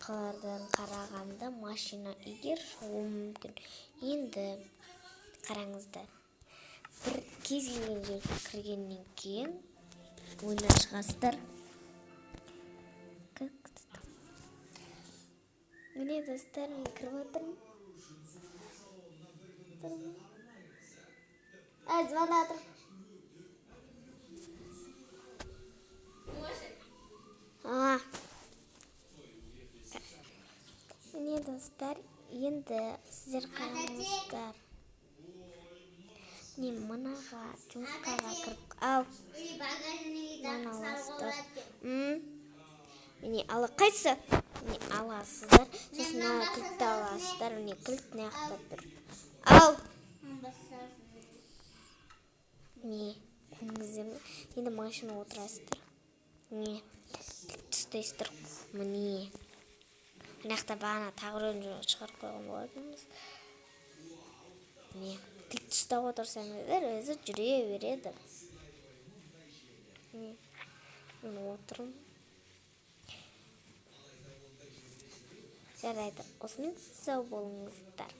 башкалардан караганда машина эгер шоу мүмкүн. Енді караңыздар. Бір кез келген жерге кіргеннен кейін ойнап шығасыздар. Міне достар, мен кіріп отырмын. Звондатыр. Міне достар, енді сіздер қараңыздар. Не мынаға жұмыртқаға кіріп ал. Мына аласыздар. Міне ала қайсы? Міне аласыздар. Сосын мына кілтті аласыздар. Міне кілт мынаяқта тұр. Ал. Міне көрдіңіздер ме? Енді машина отырасыздар. Міне кілтті ұстайсыздар. Міне мынаяқта бағана тағы біреуін шығарып қойған болатынбыз. Міне кілтті ұстап отырсаңыздар, өзі жүре береді. Мен отырмын. Жарайды, осымен сау болыңыздар.